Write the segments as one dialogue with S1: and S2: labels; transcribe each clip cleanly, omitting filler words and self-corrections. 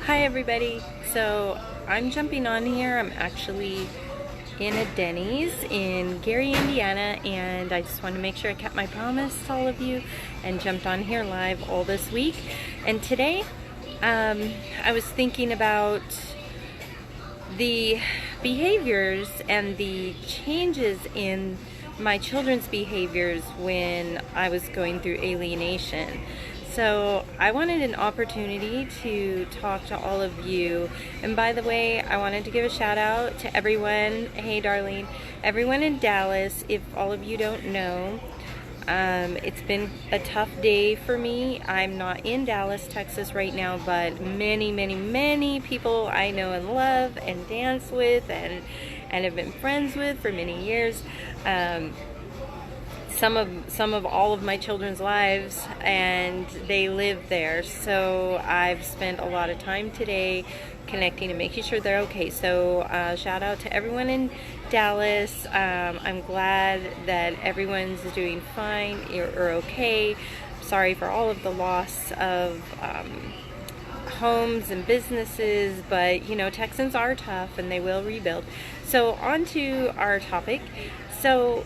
S1: Hi everybody. So I'm jumping on here. I'm actually in a Denny's in Gary, Indiana, and I just wanted to make sure I kept my promise to all of you and jumped on here live all this week. And today, I was thinking about the behaviors and the changes in my children's behaviors when I was going through alienation. So I wanted an opportunity to talk to all of you. And by the way, I wanted to give a shout out to everyone. Hey, Darlene. Everyone in Dallas, if all of you don't know, it's been a tough day for me. I'm not in Dallas, Texas right now, but many people I know and love and dance with and have been friends with for many years. Some of all of my children's lives, and they live there. So I've spent a lot of time today connecting and making sure they're okay. So shout out to everyone in Dallas. I'm glad that everyone's doing fine or okay. Sorry for all of the loss of homes and businesses, but Texans are tough and they will rebuild. So on to our topic. So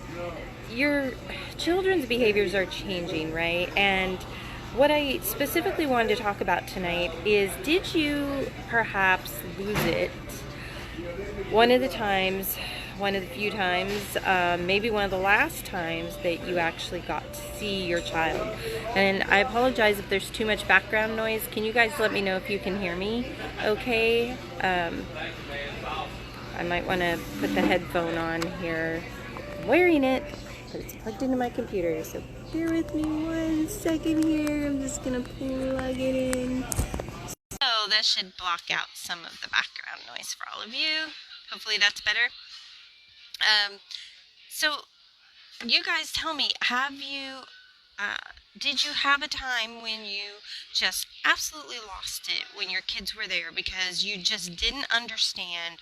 S1: your children's behaviors are changing, right? And what I specifically wanted to talk about tonight is, did you perhaps lose it one of the times, one of the few times, maybe one of the last times that you actually got to see your child? And I apologize if there's too much background noise. Can you guys let me know if you can hear me okay? I might want to put the headphone on here. I'm wearing it, but it's plugged into my computer, so bear with me 1 second here. I'm just gonna plug it in. So this should block out some of the background noise for all of you. Hopefully that's better. So you guys tell me, did you have a time when you just absolutely lost it when your kids were there because you just didn't understand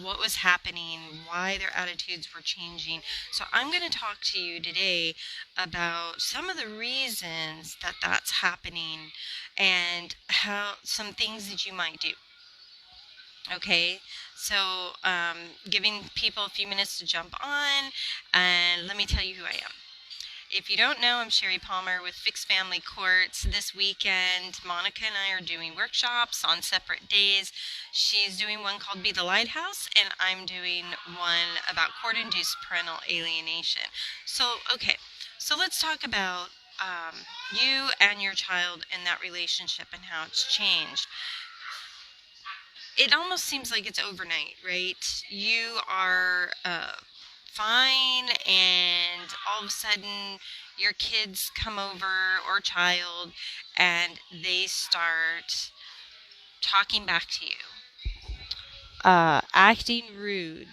S1: what was happening, why their attitudes were changing? So I'm going to talk to you today about some of the reasons that that's happening and how some things that you might do. Okay, so giving people a few minutes to jump on, and let me tell you who I am. If you don't know, I'm Sherry Palmer with Fixed Family Courts. This weekend, Monica and I are doing workshops on separate days. She's doing one called Be the Lighthouse, and I'm doing one about court-induced parental alienation. So, okay, so let's talk about you and your child and that relationship and how it's changed. It almost seems like it's overnight, right? You are fine, and all of a sudden your kids come over or child and they start talking back to you, acting rude,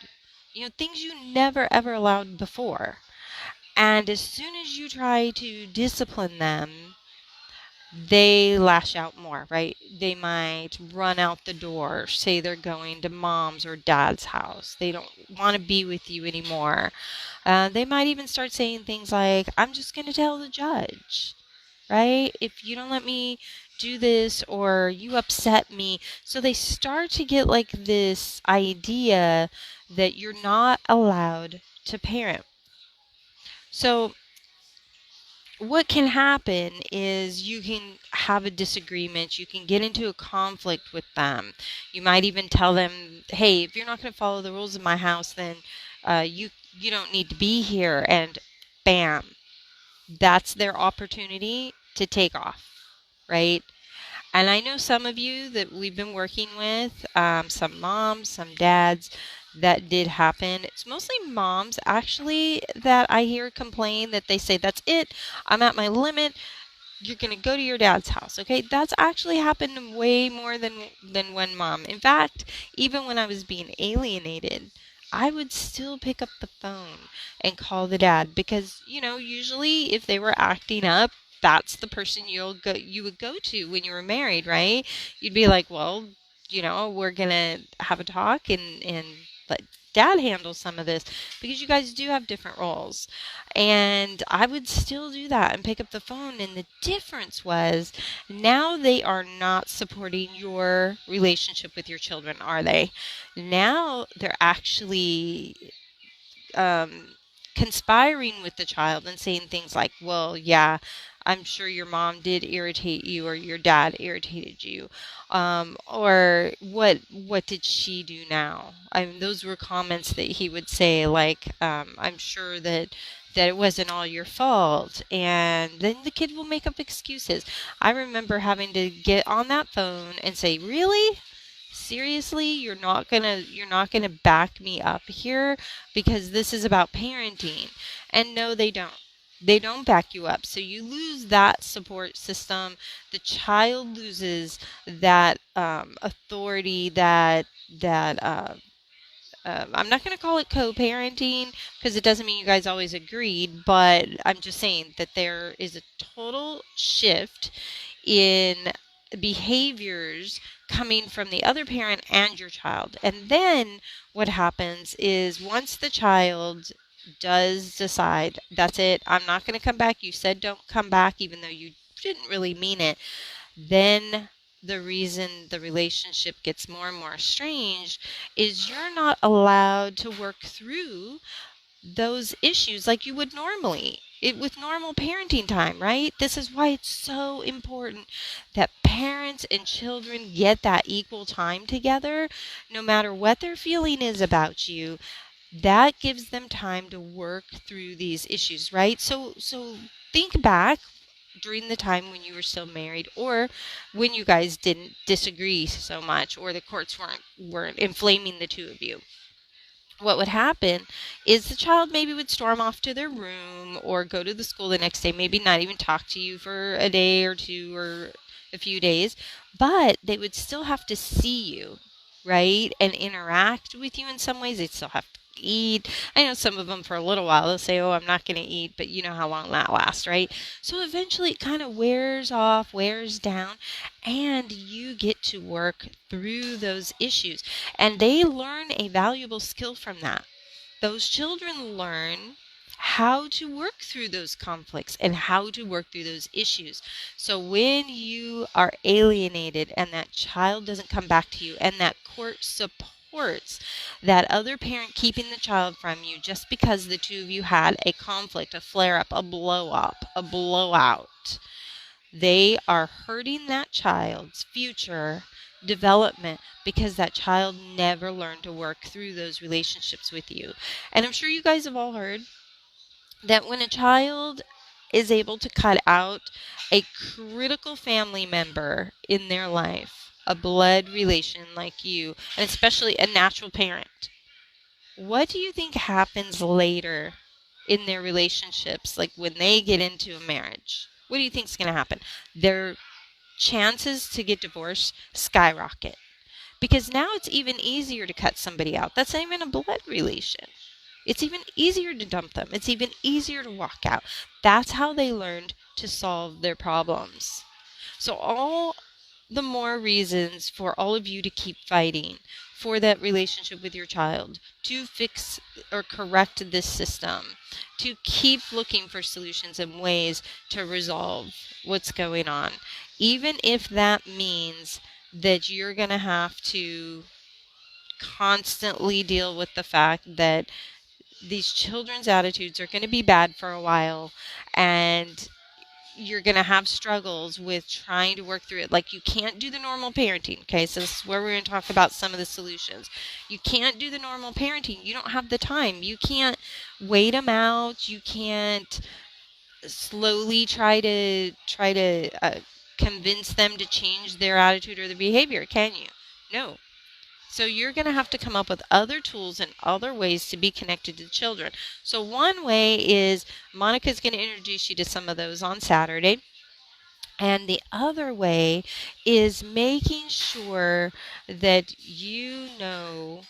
S1: things you never ever allowed before. And as soon as you try to discipline them, they lash out more, right? They might run out the door, say they're going to mom's or dad's house. They don't want to be with you anymore. They might even start saying things like, I'm just going to tell the judge, right? If you don't let me do this, or you upset me. So they start to get like this idea that you're not allowed to parent. So what can happen is you can have a disagreement. You can get into a conflict with them. You might even tell them, hey, if you're not going to follow the rules of my house, then you don't need to be here. And bam, that's their opportunity to take off, right? And I know some of you that we've been working with, some moms, some dads, that did happen. It's mostly moms, actually, that I hear complain that they say, that's it, I'm at my limit, you're going to go to your dad's house, okay? That's actually happened way more than one mom. In fact, even when I was being alienated, I would still pick up the phone and call the dad because, usually if they were acting up, that's the person you would go to when you were married, right? You'd be like, well, we're going to have a talk and let dad handle some of this, because you guys do have different roles. And I would still do that and pick up the phone. And the difference was, now they are not supporting your relationship with your children, are they? Now they're actually um, conspiring with the child and saying things like, well, yeah, I'm sure your mom did irritate you, or your dad irritated you, or what did she do now? I mean, those were comments that he would say, like, I'm sure that it wasn't all your fault, and then the kid will make up excuses. I remember having to get on that phone and say, really? Seriously, you're not gonna back me up here, because this is about parenting. And no, they don't back you up, so you lose that support system. The child loses that authority, that I'm not going to call it co-parenting, because it doesn't mean you guys always agreed, but I'm just saying that there is a total shift in behaviors coming from the other parent and your child. And then what happens is, once the child does decide, that's it, I'm not going to come back, you said don't come back, even though you didn't really mean it, then the reason the relationship gets more and more estranged is you're not allowed to work through those issues like you would normally. With normal parenting time, right? This is why it's so important that parents and children get that equal time together, no matter what their feeling is about you. That gives them time to work through these issues, right? So think back during the time when you were still married, or when you guys didn't disagree so much, or the courts weren't inflaming the two of you. What would happen is the child maybe would storm off to their room, or go to the school the next day, maybe not even talk to you for a day or two, or a few days, but they would still have to see you, right? And interact with you in some ways. They'd still have to eat. I know some of them, for a little while, they'll say, oh, I'm not going to eat, but you know how long that lasts, right? So eventually it kind of wears off, wears down, and you get to work through those issues. And they learn a valuable skill from that. Those children learn how to work through those conflicts and how to work through those issues. So when you are alienated and that child doesn't come back to you, and that court supports that other parent keeping the child from you just because the two of you had a conflict, a flare up, a blow up, a blowout, they are hurting that child's future development, because that child never learned to work through those relationships with you. And I'm sure you guys have all heard that when a child is able to cut out a critical family member in their life, a blood relation like you, and especially a natural parent, what do you think happens later in their relationships, like when they get into a marriage? What do you think is going to happen? Their chances to get divorced skyrocket, because now it's even easier to cut somebody out. That's not even a blood relation. It's even easier to dump them. It's even easier to walk out. That's how they learned to solve their problems. So all the more reasons for all of you to keep fighting for that relationship with your child, to fix or correct this system, to keep looking for solutions and ways to resolve what's going on. Even if that means that you're going to have to constantly deal with the fact that these children's attitudes are going to be bad for a while, and you're going to have struggles with trying to work through it. Like, you can't do the normal parenting. Okay, so this is where we're going to talk about some of the solutions. You can't do the normal parenting. You don't have the time. You can't wait them out. You can't slowly try to convince them to change their attitude or their behavior, can you? No. So you're going to have to come up with other tools and other ways to be connected to children. So one way is, Monica's going to introduce you to some of those on Saturday. And the other way is making sure that you know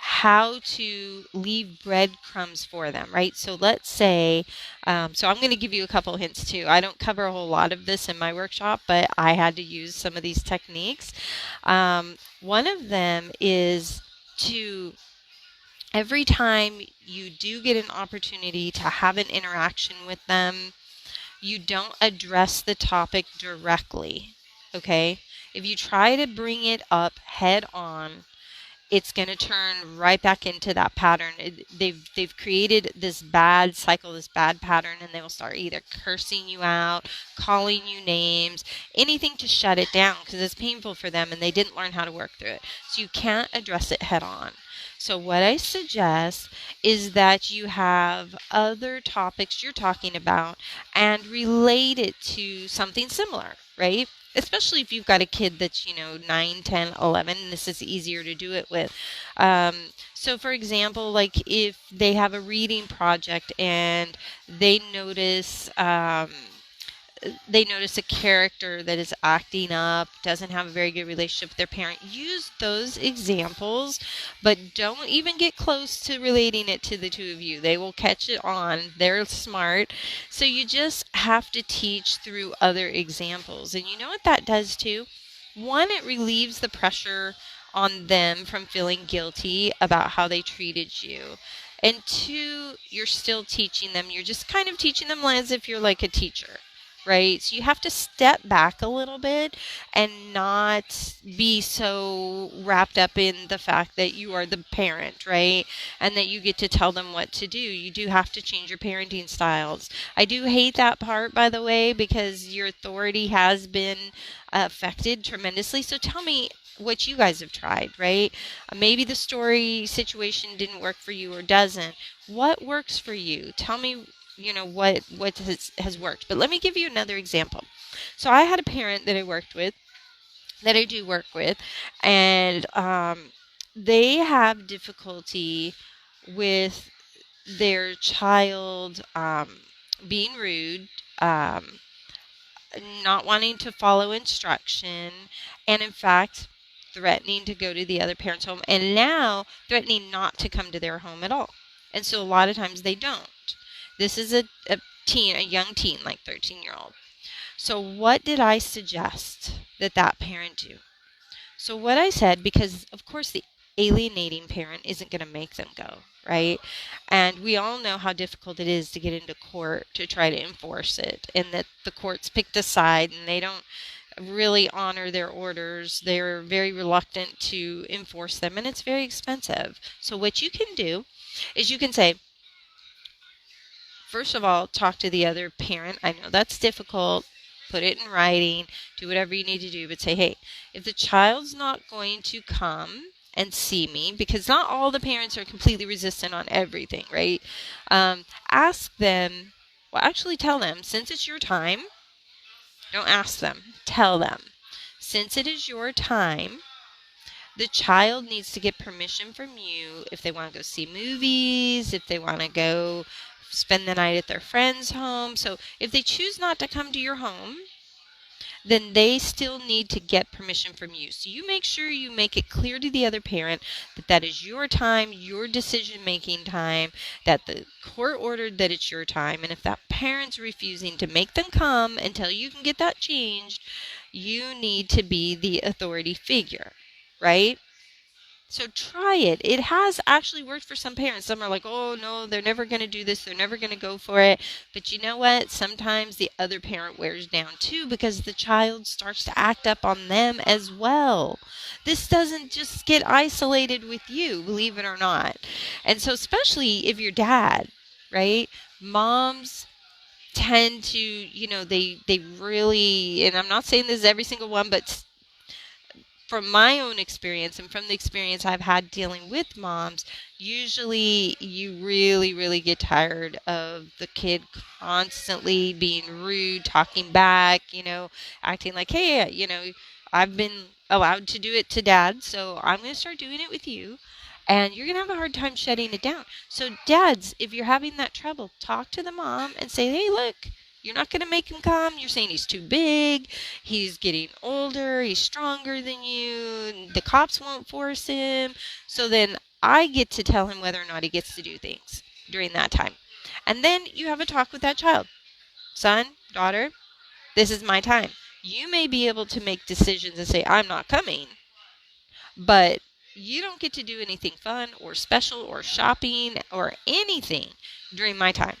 S1: how to leave breadcrumbs for them, right? So let's say, so I'm going to give you a couple hints too. I don't cover a whole lot of this in my workshop, but I had to use some of these techniques. One of them is to every time you do get an opportunity to have an interaction with them, you don't address the topic directly, okay? If you try to bring it up head on, it's going to turn right back into that pattern. They've created this bad cycle, this bad pattern, and they will start either cursing you out, calling you names, anything to shut it down because it's painful for them and they didn't learn how to work through it. So you can't address it head on. So what I suggest is that you have other topics you're talking about and relate it to something similar, right? Especially if you've got a kid that's, 9, 10, 11, and this is easier to do it with. So, for example, like if they have a reading project and they notice a character that is acting up, doesn't have a very good relationship with their parent, use those examples, but don't even get close to relating it to the two of you. They will catch it on. They're smart. So you just have to teach through other examples. And you know what that does too? One, it relieves the pressure on them from feeling guilty about how they treated you. And two, you're still teaching them. You're just kind of teaching them as if you're like a teacher. Right? So you have to step back a little bit and not be so wrapped up in the fact that you are the parent, right? And that you get to tell them what to do. You do have to change your parenting styles. I do hate that part, by the way, because your authority has been affected tremendously. So tell me what you guys have tried, right? Maybe the story situation didn't work for you or doesn't. What works for you? Tell me what has worked. But let me give you another example. So I had a parent that I do work with, and they have difficulty with their child being rude, not wanting to follow instruction, and in fact, threatening to go to the other parent's home, and now threatening not to come to their home at all. And so a lot of times they don't. This is a young teen, like 13-year-old. So what did I suggest that parent do? So what I said, because of course the alienating parent isn't going to make them go, right? And we all know how difficult it is to get into court to try to enforce it, and that the courts picked a side and they don't really honor their orders. They're very reluctant to enforce them, and it's very expensive. So what you can do is you can say, first of all, talk to the other parent. I know that's difficult. Put it in writing. Do whatever you need to do. But say, hey, if the child's not going to come and see me, because not all the parents are completely resistant on everything, right? Ask them, well, actually tell them, since it's your time, don't ask them, tell them, since it is your time, the child needs to get permission from you if they want to go see movies, if they want to go spend the night at their friend's home. So if they choose not to come to your home, then they still need to get permission from you. So you make sure you make it clear to the other parent that that is your time, your decision-making time, that the court ordered that it's your time. And if that parent's refusing to make them come until you can get that changed, you need to be the authority figure, right? So try it. It has actually worked for some parents. Some are like, oh, no, they're never going to do this. They're never going to go for it. But you know what? Sometimes the other parent wears down too because the child starts to act up on them as well. This doesn't just get isolated with you, believe it or not. And so especially if you're dad, right? Moms tend to, they really, and I'm not saying this is every single one, but from my own experience and from the experience I've had dealing with moms, usually you really, really get tired of the kid constantly being rude, talking back, acting like, hey, I've been allowed to do it to dad, so I'm going to start doing it with you. And you're going to have a hard time shutting it down. So dads, if you're having that trouble, talk to the mom and say, hey, look, you're not going to make him come. You're saying he's too big. He's getting older. He's stronger than you. The cops won't force him. So then I get to tell him whether or not he gets to do things during that time. And then you have a talk with that child. Son, daughter, this is my time. You may be able to make decisions and say, I'm not coming. But you don't get to do anything fun or special or shopping or anything during my time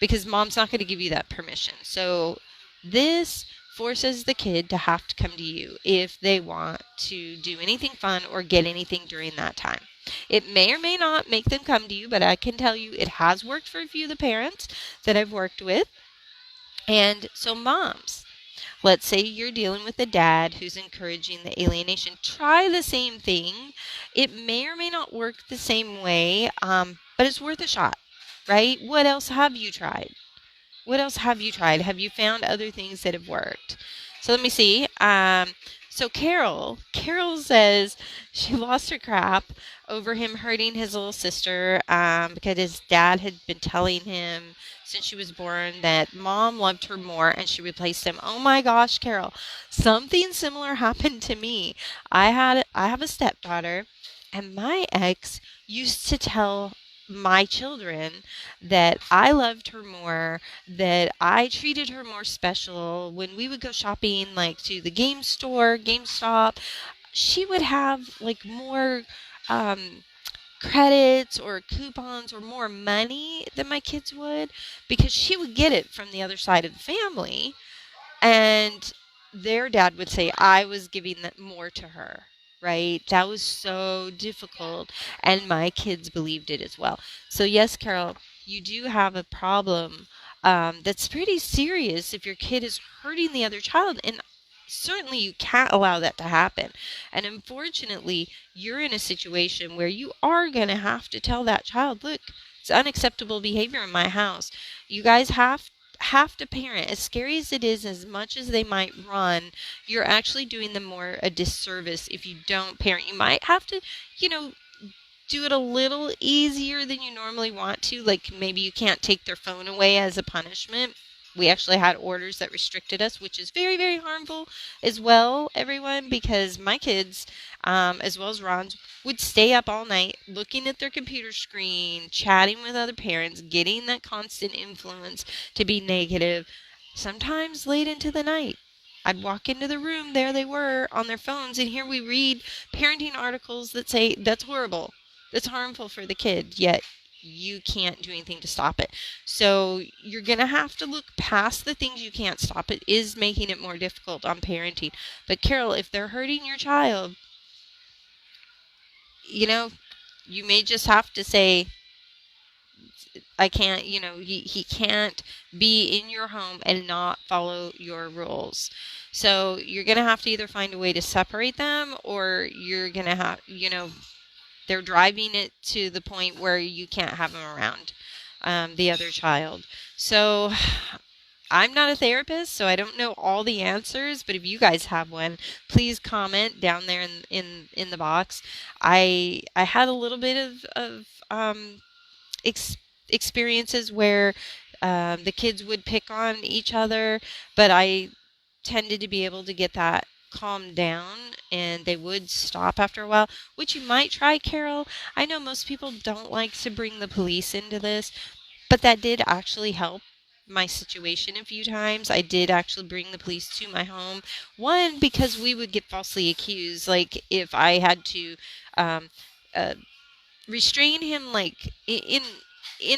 S1: because mom's not going to give you that permission. So this forces the kid to have to come to you if they want to do anything fun or get anything during that time. It may or may not make them come to you, but I can tell you it has worked for a few of the parents that I've worked with. And so moms, let's say you're dealing with a dad who's encouraging the alienation. Try the same thing. It may or may not work the same way, but it's worth a shot, right? What else have you tried? What else have you tried? Have you found other things that have worked? So let me see. So Carol says she lost her crap over him hurting his little sister because his dad had been telling him since she was born that mom loved her more and she replaced him. Oh my gosh, Carol, something similar happened to me. I have a stepdaughter, and my ex used to tell my children that I loved her more, that I treated her more special. When we would go shopping, like to the GameStop, she would have like more credits or coupons or more money than my kids would because she would get it from the other side of the family. And their dad would say, I was giving that more to her, right? That was so difficult. And my kids believed it as well. So, yes, Carol, you do have a problem that's pretty serious if your kid is hurting the other child. And certainly you can't allow that to happen. And unfortunately, you're in a situation where you are going to have to tell that child, look, it's unacceptable behavior in my house. You guys have to parent. As scary as it is, as much as they might run, you're actually doing them more a disservice if you don't parent. You might have to, do it a little easier than you normally want to. Like maybe you can't take their phone away as a punishment. We actually had orders that restricted us, which is very, very harmful as well, everyone, because my kids, as well as Ron's, would stay up all night looking at their computer screen, chatting with other parents, getting that constant influence to be negative, sometimes late into the night. I'd walk into the room, there they were on their phones, and here we read parenting articles that say that's horrible, that's harmful for the kid, yet you can't do anything to stop it. So you're going to have to look past the things you can't stop. It is making it more difficult on parenting. But Carol, if they're hurting your child, you may just have to say, I can't, he can't be in your home and not follow your rules. So you're going to have to either find a way to separate them, or you're going to have, they're driving it to the point where you can't have them around the other child. So I'm not a therapist, so I don't know all the answers, but if you guys have one, please comment down there in the box. I had a little bit of experiences where the kids would pick on each other, but I tended to be able to get that calmed down, and they would stop after a while, which you might try, Carol. I know most people don't like to bring the police into this, but that did actually help my situation a few times. I did actually bring the police to my home. One, because we would get falsely accused. Like if I had to uh, restrain him, like in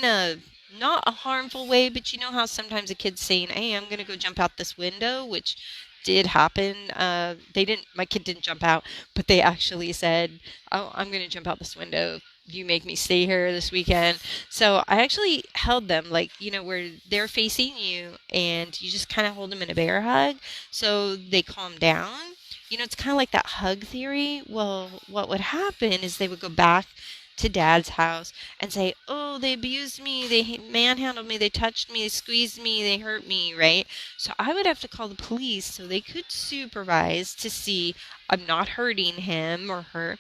S1: a not a harmful way, but you know how sometimes a kid's saying, hey, I'm going to go jump out this window, which did happen. My kid didn't jump out, but they actually said, oh, I'm going to jump out this window. You make me stay here this weekend. So I actually held them, like, where they're facing you, and you just kind of hold them in a bear hug so they calm down. It's kind of like that hug theory. Well, what would happen is they would go back to Dad's house and say, oh, they abused me, they manhandled me, they touched me, they squeezed me, they hurt me, right? So I would have to call the police so they could supervise to see I'm not hurting him or her.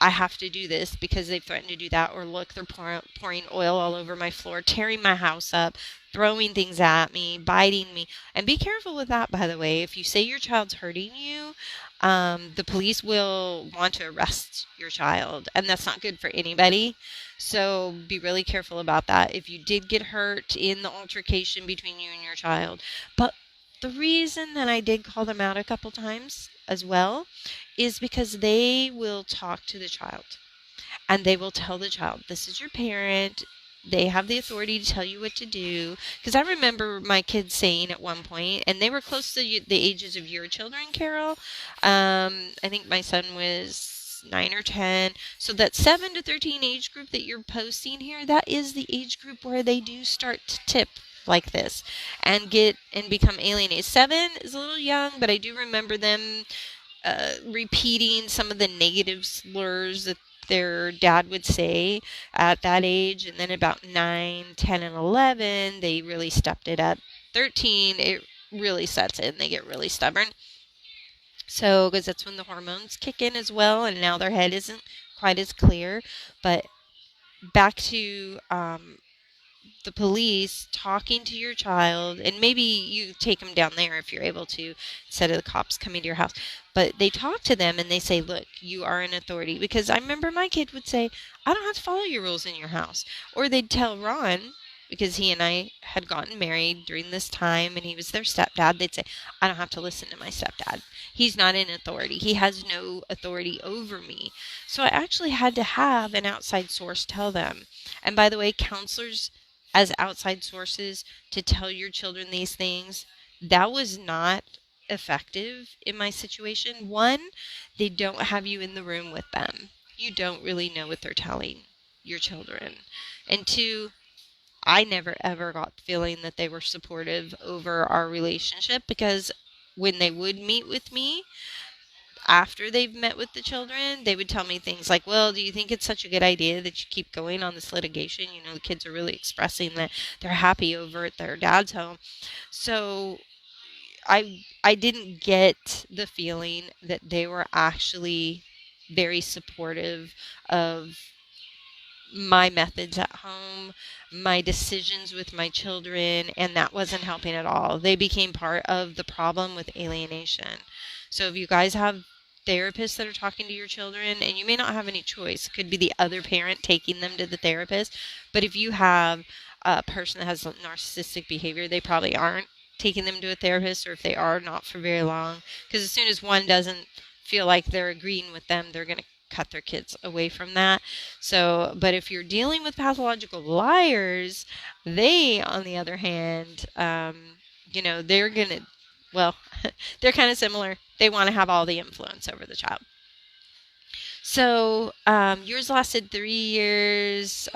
S1: I have to do this because they threatened to do that. Or look, they're pouring oil all over my floor, tearing my house up, throwing things at me, biting me. And be careful with that, by the way. If you say your child's hurting you, the police will want to arrest your child, and that's not good for anybody. So be really careful about that if you did get hurt in the altercation between you and your child. But the reason that I did call them out a couple times, as well is because they will talk to the child. And they will tell the child, this is your parent. They have the authority to tell you what to do. Because I remember my kids saying at one point, and they were close to the ages of your children, Carol. I think my son was 9 or 10. So that 7 to 13 age group that you're posting here, that is the age group where they do start to tip like this and become alienated. 7 is a little young, but I do remember them repeating some of the negative slurs that their dad would say at that age. And then about 9, 10, and 11, they really stepped it up. 13, it really sets in. They get really stubborn. So, because that's when the hormones kick in as well, and now their head isn't quite as clear. But back to the police talking to your child, and maybe you take them down there if you're able to, instead of the cops coming to your house. But they talk to them and they say, look, you are an authority. Because I remember my kid would say, I don't have to follow your rules in your house. Or they'd tell Ron, because he and I had gotten married during this time and he was their stepdad, they'd say, I don't have to listen to my stepdad. He's not an authority. He has no authority over me. So I actually had to have an outside source tell them. And by the way, counselors as outside sources to tell your children these things, that was not effective in my situation. One, they don't have you in the room with them. You don't really know what they're telling your children. And two, I never ever got the feeling that they were supportive over our relationship, because when they would meet with me after they've met with the children, they would tell me things like, well, do you think it's such a good idea that you keep going on this litigation? You know, the kids are really expressing that they're happy over at their dad's home. So I didn't get the feeling that they were actually very supportive of my methods at home, my decisions with my children, and that wasn't helping at all. They became part of the problem with alienation. So if you guys have therapists that are talking to your children, and you may not have any choice, it could be the other parent taking them to the therapist, but if you have a person that has narcissistic behavior, they probably aren't taking them to a therapist, or if they are, not for very long, because as soon as one doesn't feel like they're agreeing with them, they're going to cut their kids away from that. So, but if you're dealing with pathological liars, they, on the other hand, they're going to, well, they're kind of similar. They want to have all the influence over the child. So, yours lasted 3 years.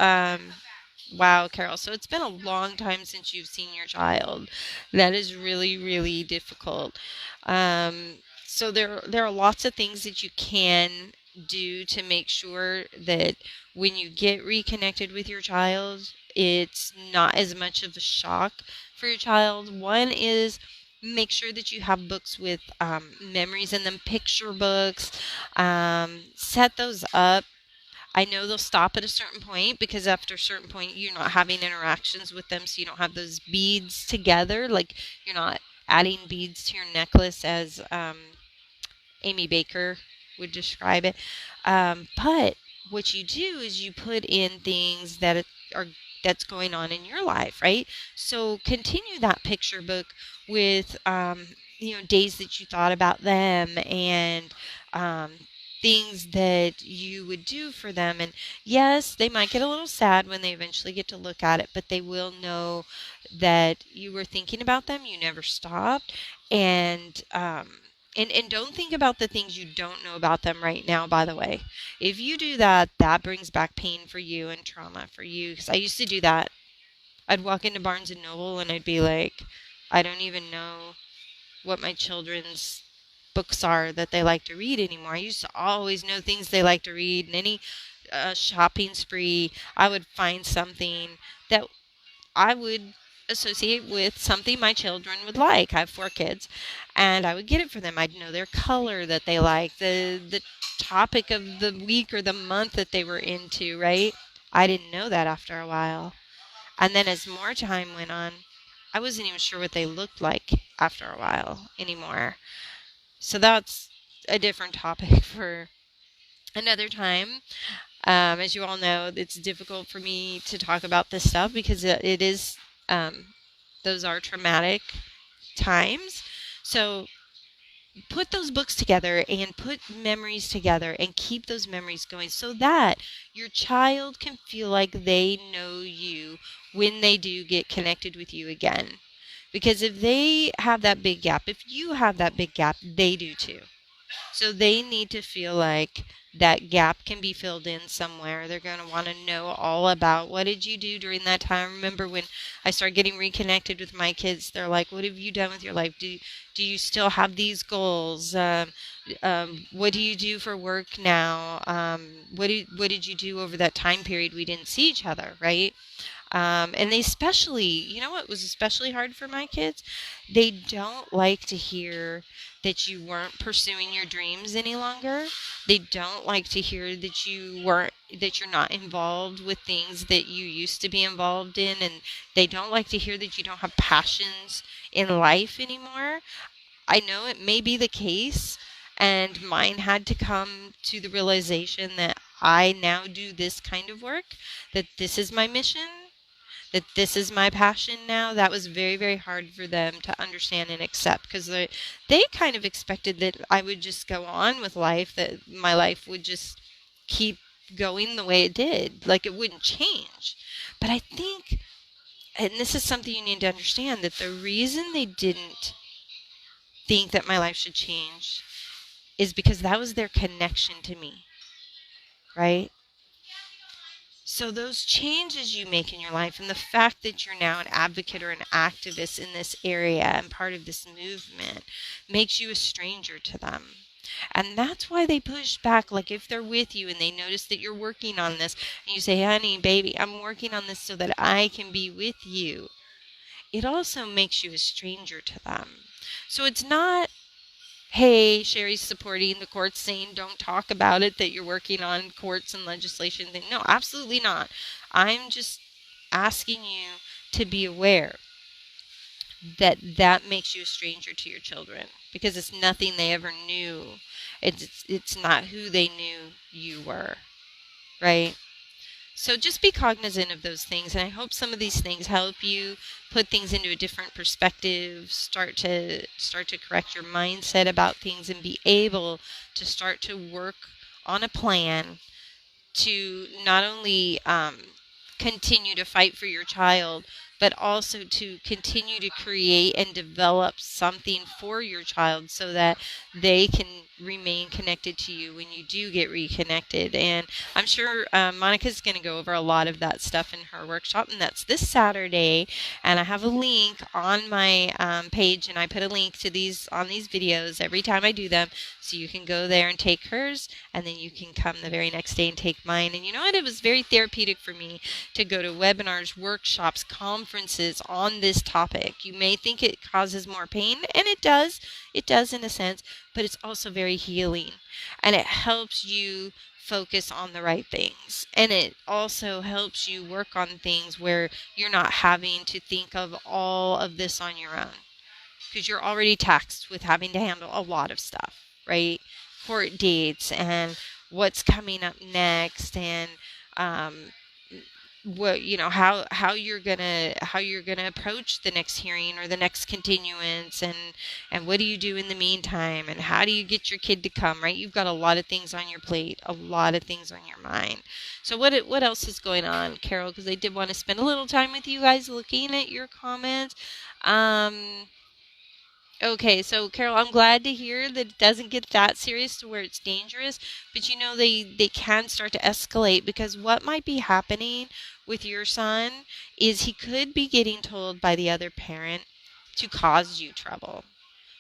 S1: Wow, Carol. So it's been a long time since you've seen your child. That is really, really difficult. So there are lots of things that you can do to make sure that when you get reconnected with your child, it's not as much of a shock for your child. One is make sure that you have books with memories in them, picture books. Set those up. I know they'll stop at a certain point, because after a certain point you're not having interactions with them, so you don't have those beads together. Like, you're not adding beads to your necklace, as Amy Baker would describe it. But what you do is you put in things that's going on in your life, right? So continue that picture book with days that you thought about them, and things that you would do for them. And yes, they might get a little sad when they eventually get to look at it, but they will know that you were thinking about them, you never stopped. And don't think about the things you don't know about them right now, by the way. If you do that, that brings back pain for you and trauma for you. Because I used to do that. I'd walk into Barnes & Noble and I'd be like, I don't even know what my children's books are that they like to read anymore. I used to always know things they like to read. In any shopping spree, I would find something that I would associate with something my children would like. I have 4 kids, and I would get it for them. I'd know their color that they like, the topic of the week or the month that they were into, right? I didn't know that after a while. And then as more time went on, I wasn't even sure what they looked like after a while anymore. So that's a different topic for another time. As you all know, it's difficult for me to talk about this stuff because it is, those are traumatic times. So put those books together and put memories together and keep those memories going so that your child can feel like they know you when they do get connected with you again. Because if they have that big gap, if you have that big gap, they do too. So they need to feel like that gap can be filled in somewhere. They're going to want to know all about what did you do during that time. I remember when I started getting reconnected with my kids, they're like, what have you done with your life? Do you still have these goals? What do you do for work now? What did you do over that time period we didn't see each other, right? And they especially, you know what was especially hard for my kids? They don't like to hear that you weren't pursuing your dreams any longer. They don't like to hear that that you're not involved with things that you used to be involved in. And they don't like to hear that you don't have passions in life anymore. I know it may be the case, and mine had to come to the realization that I now do this kind of work, that this is my mission, that this is my passion now. That was very, very hard for them to understand and accept, because they kind of expected that I would just go on with life, that my life would just keep going the way it did, like it wouldn't change. But I think, and this is something you need to understand, that the reason they didn't think that my life should change is because that was their connection to me, right? So those changes you make in your life, and the fact that you're now an advocate or an activist in this area and part of this movement, makes you a stranger to them. And that's why they push back. Like if they're with you and they notice that you're working on this, and you say, honey, baby, I'm working on this so that I can be with you, it also makes you a stranger to them. So it's not, hey, Sherry's supporting the courts saying don't talk about it, that you're working on courts and legislation. No, absolutely not. I'm just asking you to be aware that that makes you a stranger to your children, because it's nothing they ever knew. It's not who they knew you were, right? So just be cognizant of those things, and I hope some of these things help you put things into a different perspective, start to correct your mindset about things, and be able to start to work on a plan to not only continue to fight for your child, but also to continue to create and develop something for your child so that they can remain connected to you when you do get reconnected. And I'm sure Monica's going to go over a lot of that stuff in her workshop, and that's this Saturday. And I have a link on my page, and I put a link to these on these videos every time I do them, so you can go there and take hers, and then you can come the very next day and take mine. And you know what? It was very therapeutic for me to go to webinars, workshops, conferences on this topic. You may think it causes more pain, and it does. It does in a sense, but it's also very healing, and it helps you focus on the right things. And it also helps you work on things where you're not having to think of all of this on your own, because you're already taxed with having to handle a lot of stuff, right? Court dates and what's coming up next, and what, you know, how you're gonna approach the next hearing or the next continuance, and what do you do in the meantime, and how do you get your kid to come, right? You've got a lot of things on your plate, a lot of things on your mind. So what else is going on, Carol? Because I did want to spend a little time with you guys looking at your comments. Okay, so Carol, I'm glad to hear that it doesn't get that serious to where it's dangerous, but you know, they can start to escalate, because what might be happening with your son is he could be getting told by the other parent to cause you trouble,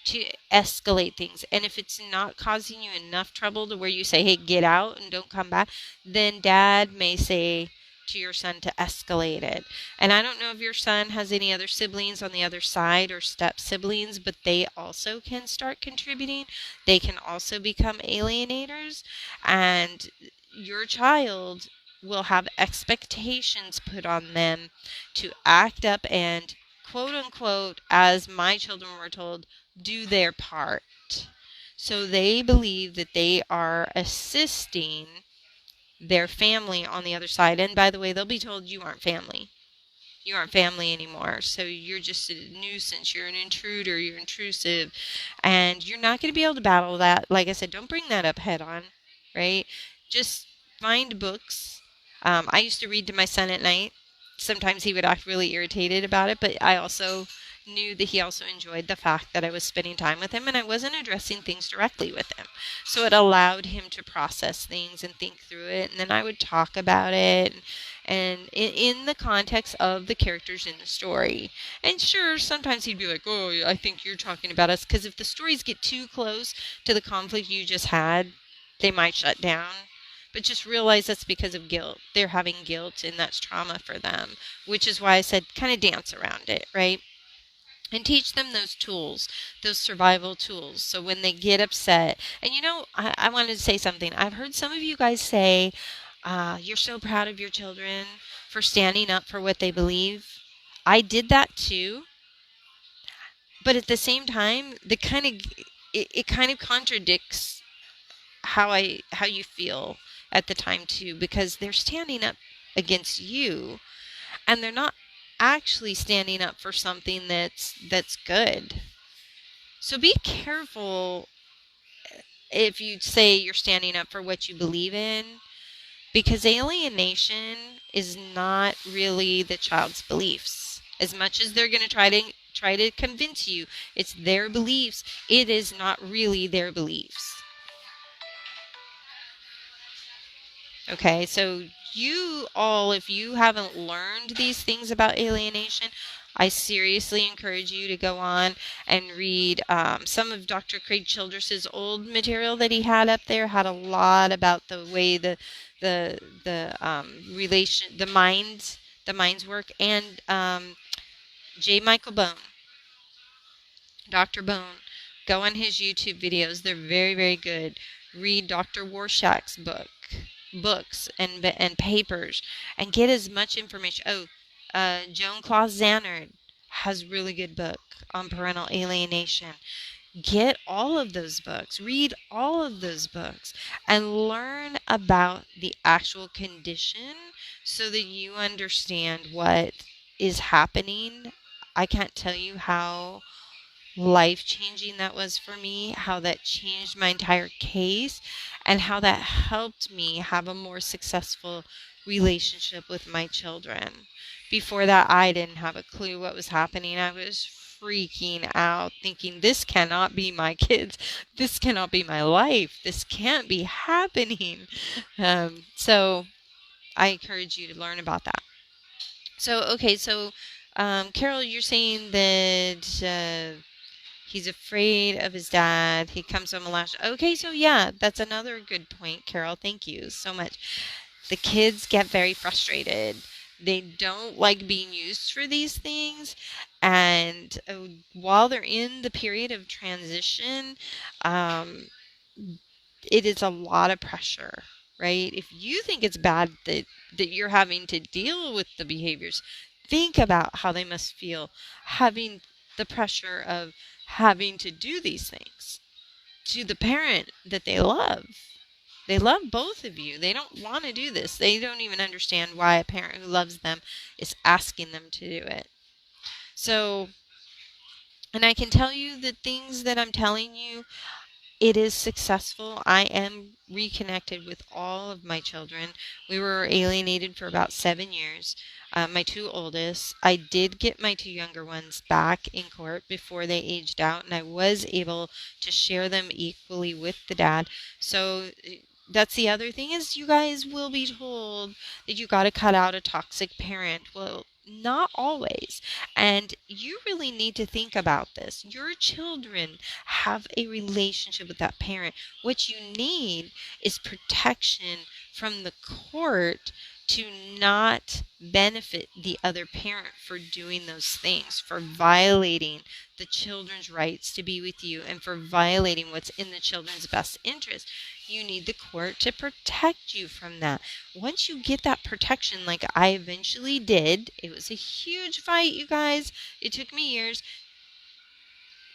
S1: to escalate things. And if it's not causing you enough trouble to where you say, hey, get out and don't come back, then dad may say to your son to escalate it. And I don't know if your son has any other siblings on the other side or step siblings, but they also can start contributing. They can also become alienators, and your child will have expectations put on them to act up and, quote unquote, as my children were told, do their part. So they believe that they are assisting their family on the other side. And by the way, they'll be told you aren't family. You aren't family anymore. So you're just a nuisance. You're an intruder. You're intrusive. And you're not going to be able to battle that. Like I said, don't bring that up head on, right? Just find books. I used to read to my son at night. Sometimes he would act really irritated about it, but I also knew that he also enjoyed the fact that I was spending time with him and I wasn't addressing things directly with him. So it allowed him to process things and think through it. And then I would talk about it and in the context of the characters in the story. And sure, sometimes he'd be like, oh, I think you're talking about us. Because if the stories get too close to the conflict you just had, they might shut down. But just realize that's because of guilt. They're having guilt and that's trauma for them, which is why I said kind of dance around it, right? And teach them those tools, those survival tools. So when they get upset, and I wanted to say something. I've heard some of you guys say, you're so proud of your children for standing up for what they believe. I did that too. But at the same time, it kind of contradicts how you feel at the time too, because they're standing up against you and they're not actually standing up for something that's good. So be careful if you say you're standing up for what you believe in, because alienation is not really the child's beliefs. As much as they're going to try to convince you it's their beliefs, it is not really their beliefs. Okay, so you all, if you haven't learned these things about alienation, I seriously encourage you to go on and read some of Dr. Craig Childress's old material that he had up there. Had a lot about the way the relation, the minds work, and J. Michael Bone, Dr. Bone. Go on his YouTube videos; they're very, very good. Read Dr. Warshak's books and papers, and get as much information. Joan Claus Zannard has a really good book on parental alienation. Get all of those books, read all of those books, and learn about the actual condition so that you understand what is happening. I can't tell you how life-changing that was for me, how that changed my entire case, and how that helped me have a more successful relationship with my children. Before that, I didn't have a clue what was happening. I was freaking out, thinking, this cannot be my kids. This cannot be my life. This can't be happening. So I encourage you to learn about that. So, Carol, you're saying that he's afraid of his dad. He comes home and laughs. Okay, so yeah, that's another good point, Carol. Thank you so much. The kids get very frustrated. They don't like being used for these things. And while they're in the period of transition, it is a lot of pressure, right? If you think it's bad that you're having to deal with the behaviors, think about how they must feel having the pressure of having to do these things to the parent that they love. They love both of you. They don't want to do this. They don't even understand why a parent who loves them is asking them to do it. So, and I can tell you the things that I'm telling you, it is successful. I am reconnected with all of my children. We were alienated for about 7 years. My two oldest. I did get my two younger ones back in court before they aged out, and I was able to share them equally with the dad. So that's the other thing, is you guys will be told that you got to cut out a toxic parent. Well, not always. And you really need to think about this. Your children have a relationship with that parent. What you need is protection from the court to not benefit the other parent for doing those things, for violating the children's rights to be with you, and for violating what's in the children's best interest. You need the court to protect you from that. Once you get that protection, like I eventually did, it was a huge fight, you guys. It took me years.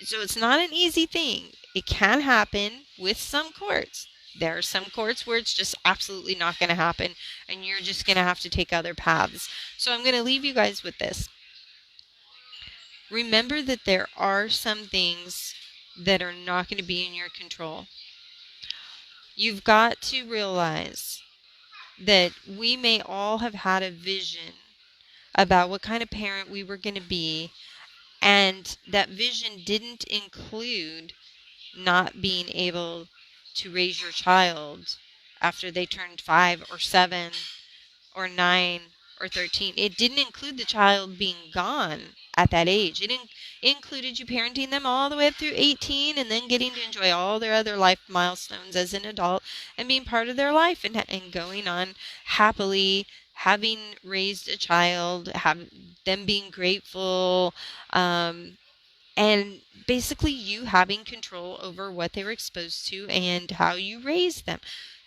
S1: So it's not an easy thing. It can happen with some courts. There are some courts where it's just absolutely not going to happen, and you're just going to have to take other paths. So I'm going to leave you guys with this. Remember that there are some things that are not going to be in your control. You've got to realize that we may all have had a vision about what kind of parent we were going to be, and that vision didn't include not being able to raise your child after they turned 5 or 7 or 9 or 13. It didn't include the child being gone at that age. It included you parenting them all the way up through 18 and then getting to enjoy all their other life milestones as an adult and being part of their life and going on happily, having raised a child, them being grateful, and basically you having control over what they were exposed to and how you raise them.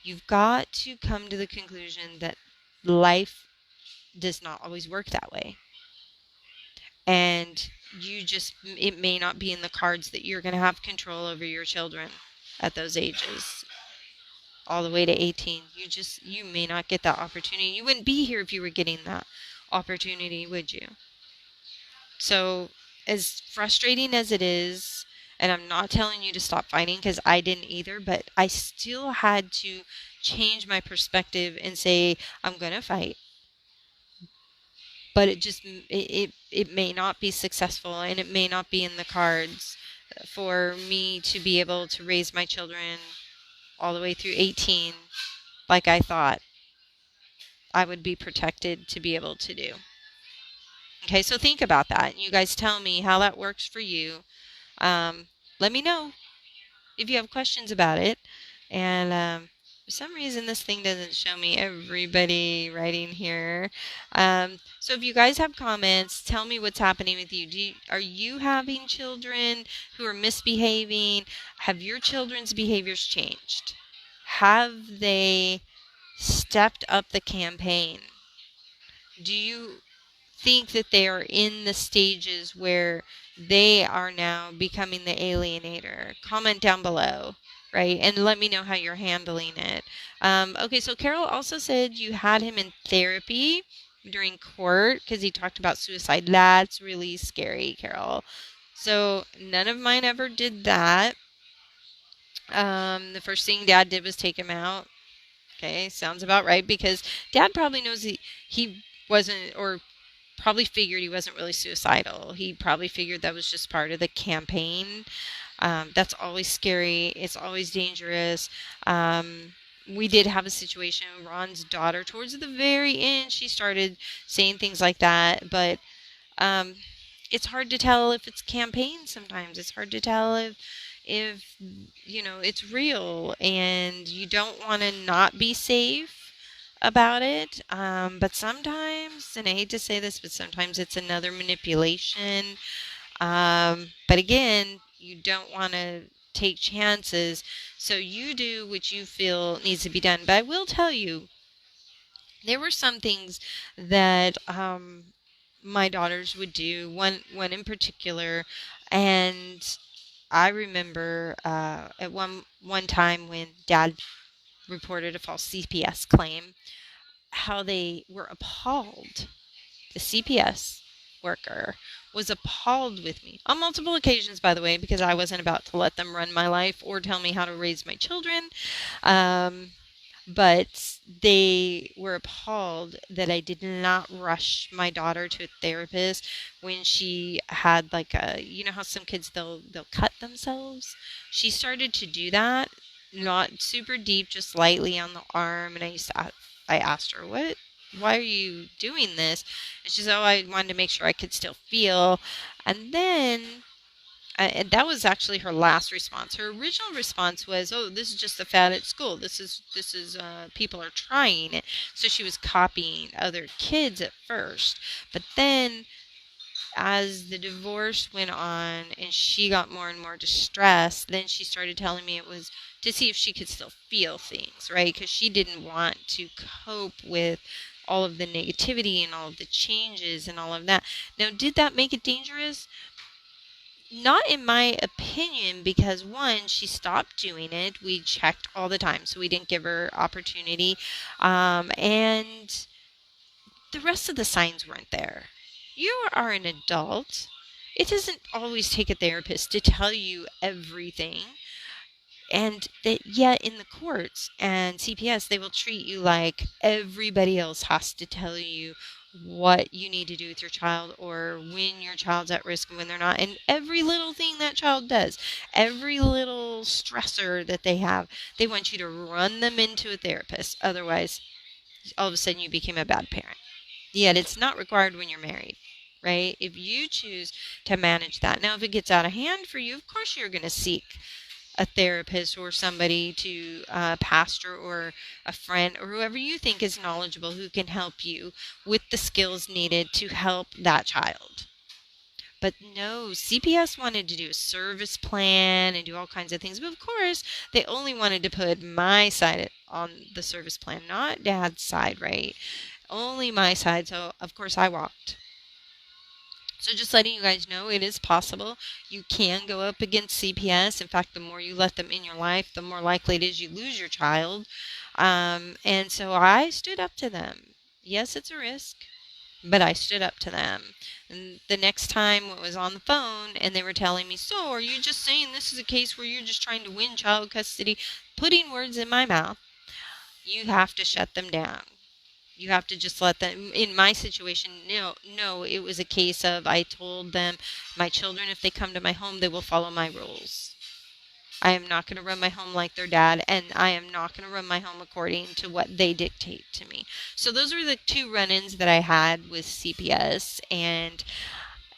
S1: You've got to come to the conclusion that life does not always work that way. And it may not be in the cards that you're going to have control over your children at those ages, all the way to 18. You may not get that opportunity. You wouldn't be here if you were getting that opportunity, would you? So, as frustrating as it is, and I'm not telling you to stop fighting because I didn't either, but I still had to change my perspective and say, I'm going to fight. But it may not be successful, and it may not be in the cards for me to be able to raise my children all the way through 18 like I thought I would be protected to be able to do. Okay, so think about that. You guys tell me how that works for you. Let me know if you have questions about it. And for some reason, this thing doesn't show me everybody writing here. So if you guys have comments, tell me what's happening with you. Are you having children who are misbehaving? Have your children's behaviors changed? Have they stepped up the campaign? Do you think that they are in the stages where they are now becoming the alienator? Comment down below, right? And let me know how you're handling it. Okay, so Carol also said you had him in therapy during court because he talked about suicide. That's really scary, Carol. So none of mine ever did that. The first thing Dad did was take him out. Okay, sounds about right, because Dad probably knows he wasn't, or probably figured he wasn't really suicidal. He probably figured that was just part of the campaign. That's always scary. It's always dangerous. We did have a situation, Ron's daughter, towards the very end, she started saying things like that, but it's hard to tell if it's campaign sometimes. It's hard to tell if it's real, and you don't want to not be safe about it. But sometimes, and I hate to say this, but sometimes it's another manipulation. But again, you don't want to take chances. So you do what you feel needs to be done. But I will tell you, there were some things that my daughters would do. One in particular, and I remember at one time when Dad reported a false CPS claim, how they were appalled. The CPS worker was appalled with me on multiple occasions, by the way, because I wasn't about to let them run my life or tell me how to raise my children. But they were appalled that I did not rush my daughter to a therapist when she had like how some kids they'll cut themselves. She started to do that, not super deep, just lightly on the arm, and I asked her, why are you doing this? And she said, oh, I wanted to make sure I could still feel. And then and that was actually her last response. Her original response was, "Oh, this is just the fad at school. This is people are trying it." So she was copying other kids at first, but then as the divorce went on and she got more and more distressed, then she started telling me it was to see if she could still feel things, right? Because she didn't want to cope with all of the negativity and all of the changes and all of that. Now, did that make it dangerous? Not in my opinion, because one, she stopped doing it. We checked all the time, so we didn't give her opportunity. And the rest of the signs weren't there. You are an adult. It doesn't always take a therapist to tell you everything. And that, yet in the courts and CPS, they will treat you like everybody else has to tell you what you need to do with your child, or when your child's at risk and when they're not. And every little thing that child does, every little stressor that they have, they want you to run them into a therapist. Otherwise, all of a sudden you became a bad parent. Yet it's not required when you're married, right? If you choose to manage that. Now, if it gets out of hand for you, of course you're going to seek a therapist or somebody to pastor or a friend or whoever you think is knowledgeable who can help you with the skills needed to help that child. But no, CPS wanted to do a service plan and do all kinds of things. But of course, they only wanted to put my side on the service plan, not dad's side, right? Only my side. So, of course, I walked. So just letting you guys know, it is possible. You can go up against CPS. In fact, the more you let them in your life, the more likely it is you lose your child. And so I stood up to them. Yes, it's a risk, but I stood up to them. And the next time it was on the phone and they were telling me, so are you just saying this is a case where you're just trying to win child custody, putting words in my mouth, you have to shut them down. You have to just let them. In my situation, no, it was a case of I told them, my children, if they come to my home, they will follow my rules. I am not going to run my home like their dad, and I am not going to run my home according to what they dictate to me. So those were the two run-ins that I had with CPS, and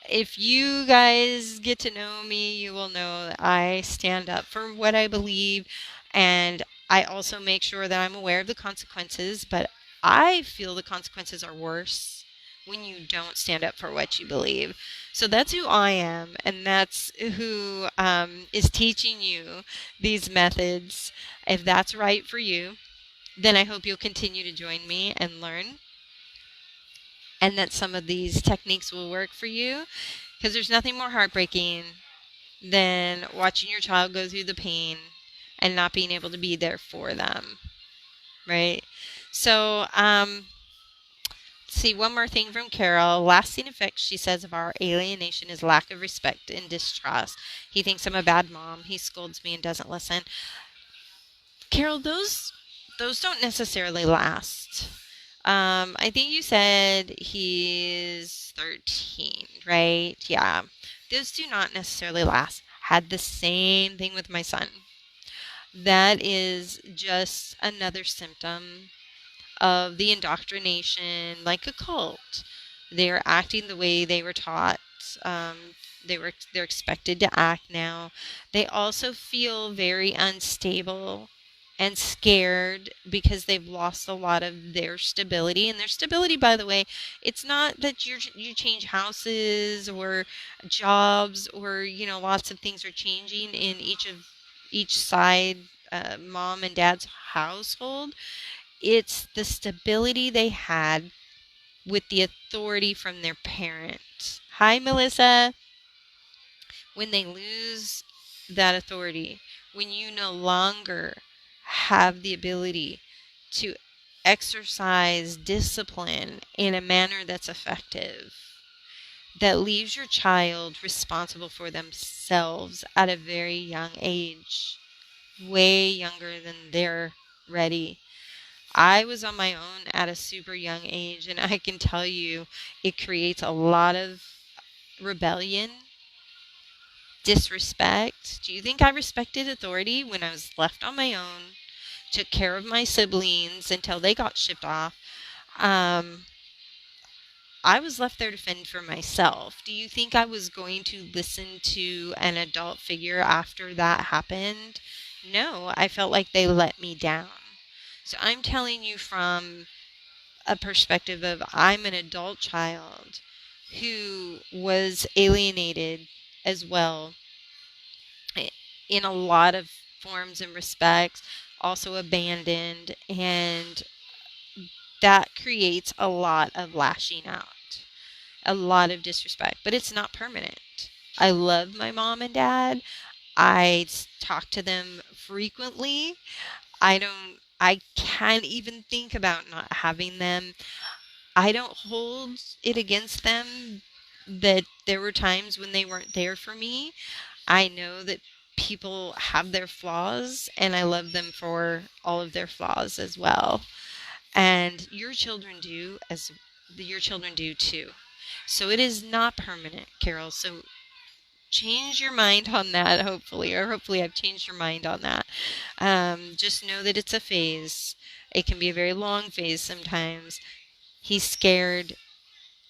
S1: if you guys get to know me, you will know that I stand up for what I believe, and I also make sure that I'm aware of the consequences, but I feel the consequences are worse when you don't stand up for what you believe. So that's who I am, and that's who is teaching you these methods. If that's right for you, then I hope you'll continue to join me and learn, and that some of these techniques will work for you. Because there's nothing more heartbreaking than watching your child go through the pain and not being able to be there for them, right? So, see, one more thing from Carol. Lasting effects, she says, of our alienation is lack of respect and distrust. He thinks I'm a bad mom. He scolds me and doesn't listen. Carol, those don't necessarily last. I think you said he's 13, right? Yeah. Those do not necessarily last. Had the same thing with my son. That is just another symptom of the indoctrination, like a cult. They're acting the way they were taught. Um, they're expected to act now. They also feel very unstable and scared because they've lost a lot of their stability. And their stability, by the way, it's not that you change houses or jobs or lots of things are changing in each side, mom and dad's household. It's the stability they had with the authority from their parent. Hi, Melissa. When they lose that authority, when you no longer have the ability to exercise discipline in a manner that's effective, that leaves your child responsible for themselves at a very young age, way younger than they're ready. I was on my own at a super young age, and I can tell you it creates a lot of rebellion, disrespect. Do you think I respected authority when I was left on my own, took care of my siblings until they got shipped off? Um, I was left there to fend for myself. Do you think I was going to listen to an adult figure after that happened? No, I felt like they let me down. So I'm telling you from a perspective of I'm an adult child who was alienated as well in a lot of forms and respects, also abandoned, and that creates a lot of lashing out, a lot of disrespect, but it's not permanent. I love my mom and dad. Talk to them frequently. I can't even think about not having them. I don't hold it against them that there were times when they weren't there for me. I know that people have their flaws, and I love them for all of their flaws as well. And your children do too. So it is not permanent, Carol. So change your mind on that, hopefully, or hopefully I've changed your mind on that. Just know that it's a phase. It can be a very long phase sometimes. He's scared,